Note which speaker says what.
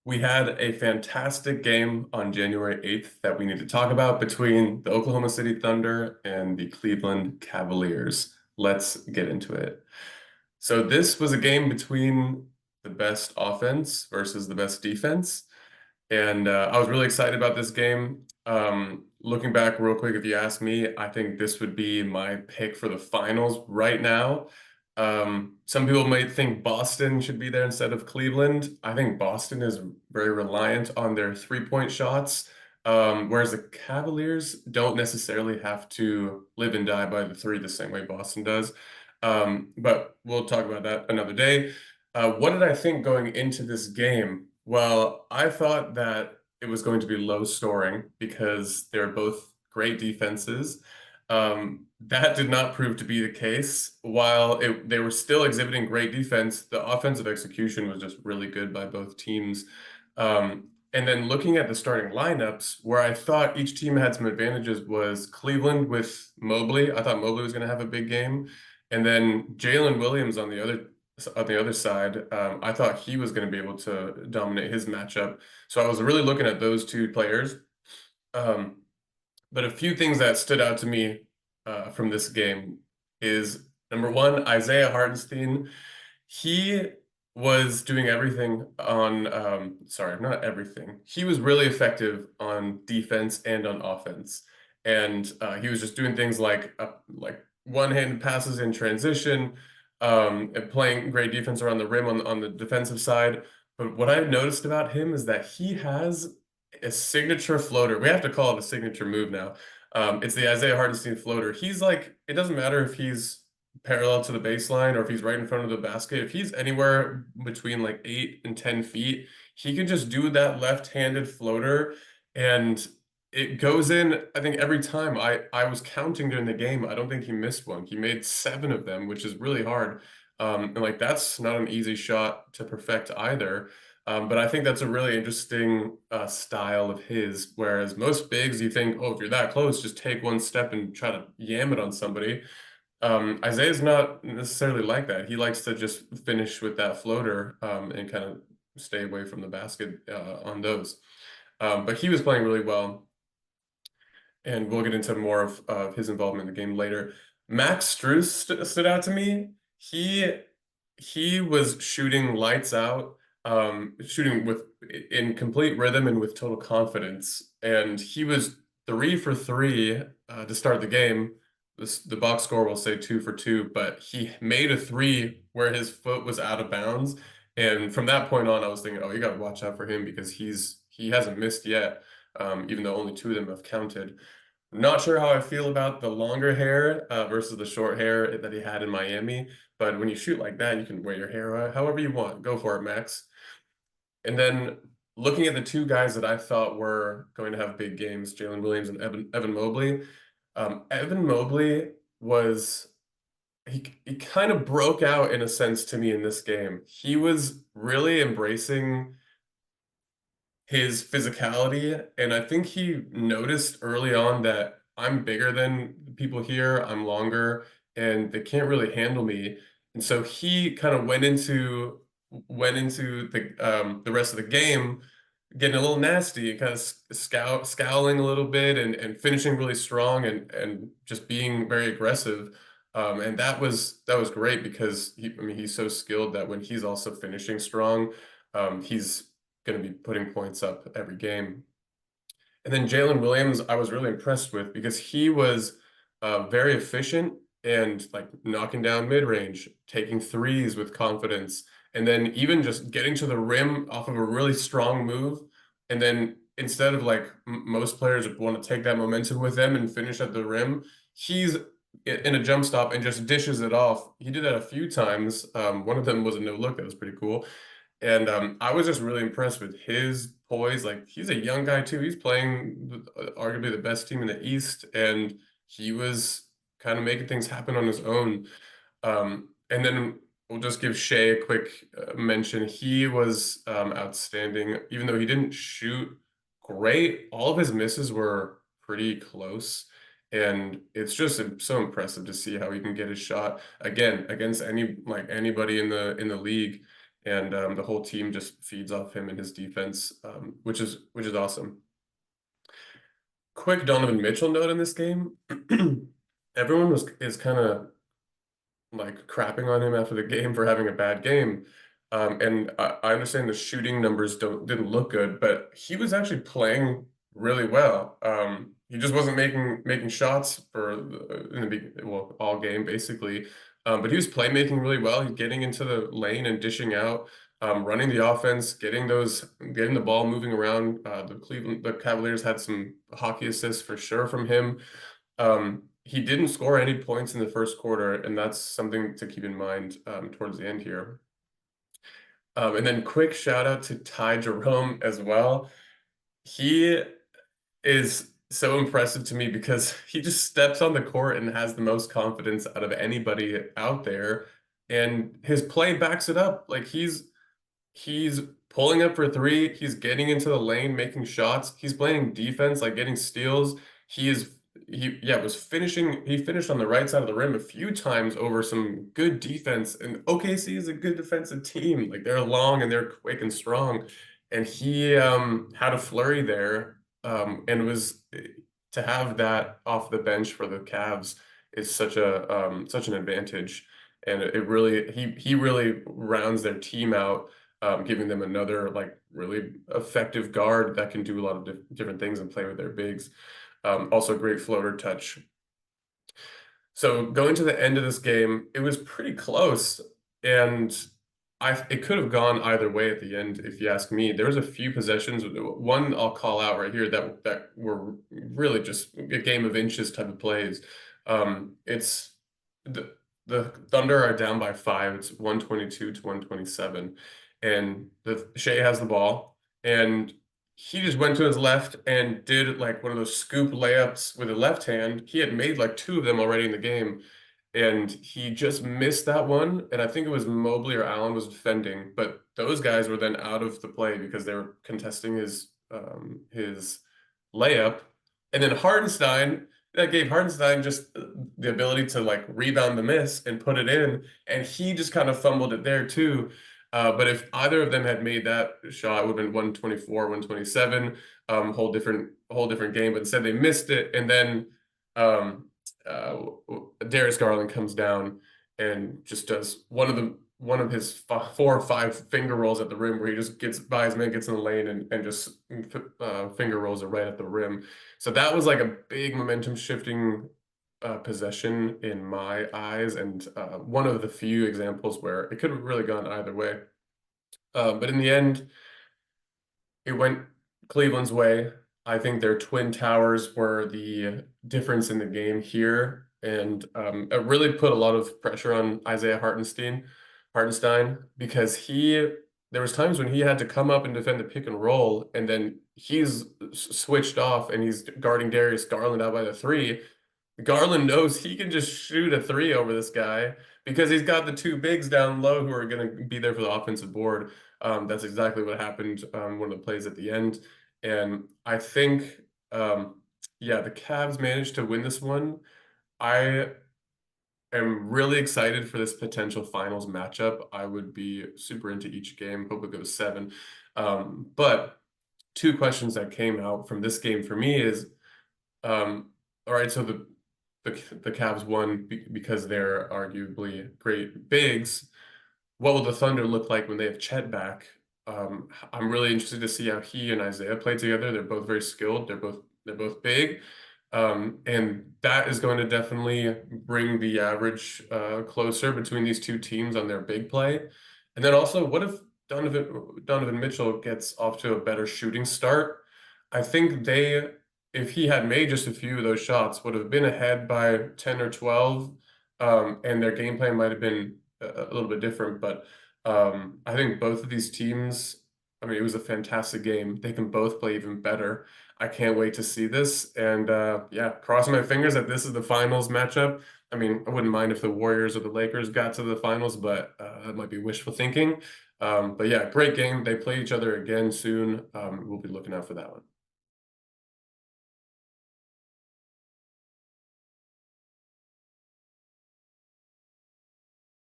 Speaker 1: We had a fantastic game on January 8th that we need to talk about between the Oklahoma City Thunder and the Cleveland Cavaliers. Let's get into it. So this was a game between the best offense versus the best defense. And I was really excited about this game. Looking back real quick, if you ask me, I think this would be my pick for the finals right now. Some people might think Boston should be there instead of Cleveland. I think Boston is very reliant on their three-point shots, whereas the Cavaliers don't necessarily have to live and die by the three the same way Boston does. But we'll talk about that another day. What did I think going into this game? Well, I thought that it was going to be low scoring because they're both great defenses. That did not prove to be the case. While they were still exhibiting great defense, the offensive execution was just really good by both teams. And then looking at the starting lineups, where I thought each team had some advantages was Cleveland with Mobley. I thought Mobley was going to have a big game. And then Jalen Williams on the other side, I thought he was going to be able to dominate his matchup. So I was really looking at those two players. Um, but a few things that stood out to me from this game is number one, Isaiah Hartenstein. He was doing everything on, sorry, not everything. He was really effective on defense and on offense. And he was just doing things like one-handed passes in transition, and playing great defense around the rim on the defensive side. But what I've noticed about him is that he has a signature floater. We have to call it a signature move now. It's the Isaiah Hartenstein floater. He's like, it doesn't matter if he's parallel to the baseline or if he's right in front of the basket. If he's anywhere between like 8 and 10 feet, he can just do that left-handed floater and it goes in, I think, every time. I was counting during the game. I don't think he missed one. He made 7 of them, which is really hard. And like that's not an easy shot to perfect either. But I think that's a really interesting style of his. Whereas most bigs, you think, oh, if you're that close, just take one step and try to yam it on somebody. Isaiah's not necessarily like that. He likes to just finish with that floater and kind of stay away from the basket on those. But he was playing really well, and we'll get into more of his involvement in the game later. Max Strus stood out to me. He was shooting lights out, shooting with in complete rhythm and with total confidence. And he was 3 for 3 to start the game. The box score will say 2 for 2, but he made a three where his foot was out of bounds. And from that point on, I was thinking, oh, you got to watch out for him because he hasn't missed yet, even though only 2 of them have counted. Not sure how I feel about the longer hair versus the short hair that he had in Miami, but when you shoot like that, you can wear your hair however you want. Go for it, Max. And then looking at the two guys that I thought were going to have big games, Jalen Williams and Evan Mobley. Evan Mobley was he kind of broke out in a sense to me in this game. He was really embracing his physicality, and I think he noticed early on that I'm bigger than people here, I'm longer, and they can't really handle me. And so he kind of went into the rest of the game getting a little nasty, kind of scowling a little bit and finishing really strong and just being very aggressive. And that was great because I mean he's so skilled that when he's also finishing strong, he's going to be putting points up every game. And then Jalen Williams, I was really impressed with because he was very efficient and like knocking down mid-range, taking threes with confidence, and then even just getting to the rim off of a really strong move. And then instead of like most players would want to take that momentum with them and finish at the rim, he's in a jump stop and just dishes it off. He did that a few times. One of them was a no look that was pretty cool. And I was just really impressed with his poise. Like he's a young guy too. He's playing arguably the best team in the East, and he was kind of making things happen on his own. And then we'll just give Shea a quick mention. He was outstanding, even though he didn't shoot great. All of his misses were pretty close. And it's just so impressive to see how he can get his shot again against anybody in the league. and the whole team just feeds off him and his defense, which is awesome. Quick Donovan Mitchell note in this game. Everyone is kind of like crapping on him after the game for having a bad game. And I understand the shooting numbers didn't look good, but he was actually playing really well. He just wasn't making shots for well, all game basically. But he was playmaking really well. He's getting into the lane and dishing out, running the offense, getting the ball moving around. The Cavaliers had some hockey assists for sure from him. He didn't score any points in the first quarter, and that's something to keep in mind towards the end here. And then quick shout out to Ty Jerome as well. He is so impressive to me because he just steps on the court and has the most confidence out of anybody out there, and his play backs it up. Like he's pulling up for three. He's getting into the lane, making shots. He's playing defense, like getting steals. Was finishing. He finished on the right side of the rim a few times over some good defense. And OKC is a good defensive team. Like they're long and they're quick and strong. And he had a flurry there, and was to have that off the bench for the Cavs is such an advantage. And it really he really rounds their team out, giving them another like really effective guard that can do a lot of different things and play with their bigs. Also great floater touch. So going to the end of this game, it was pretty close, and it could have gone either way at the end, if you ask me. There was a few possessions. One I'll call out right here that were really just a game of inches type of plays. It's the Thunder are down by 5. It's 122 to 127, and the Shea has the ball, and he just went to his left and did like one of those scoop layups with a left hand. He had made like 2 of them already in the game, and he just missed that one. And I think it was Mobley or Allen was defending, but those guys were then out of the play because they were contesting his layup. And then Hardenstein, that gave Hardenstein just the ability to like rebound the miss and put it in, and he just kind of fumbled it there too. But if either of them had made that shot, it would have been 124, 127, whole different game. But instead they missed it, and then uh, Darius Garland comes down and just does one of his 4 or 5 finger rolls at the rim, where he just gets by his man, gets in the lane, and just finger rolls it right at the rim. So that was like a big momentum shifting possession in my eyes, and one of the few examples where it could have really gone either way. But in the end, it went Cleveland's way. I think their twin towers were the difference in the game here, and it really put a lot of pressure on Isaiah Hartenstein, because there was times when he had to come up and defend the pick and roll, and then he's switched off and he's guarding Darius Garland out by the 3. Garland knows he can just shoot a 3 over this guy because he's got the 2 bigs down low who are going to be there for the offensive board. That's exactly what happened, one of the plays at the end. And I think, yeah, the Cavs managed to win this one. I am really excited for this potential finals matchup. I would be super into each game. Hope it goes 7. But 2 questions that came out from this game for me is, all right, so the Cavs won because they're arguably great bigs. What will the Thunder look like when they have Chet back? I'm really interested to see how he and Isaiah play together. They're both very skilled. They're both big, and that is going to definitely bring the average closer between these 2 teams on their big play. And then also, what if Donovan Mitchell gets off to a better shooting start? I think if he had made just a few of those shots, would have been ahead by 10 or 12, and their game plan might have been a little bit different. But I think both of these teams, I mean, it was a fantastic game. They can both play even better. I can't wait to see this. And yeah, crossing my fingers that this is the finals matchup. I mean, I wouldn't mind if the Warriors or the Lakers got to the finals, but that might be wishful thinking. But yeah, great game. They play each other again soon. We'll be looking out for that one.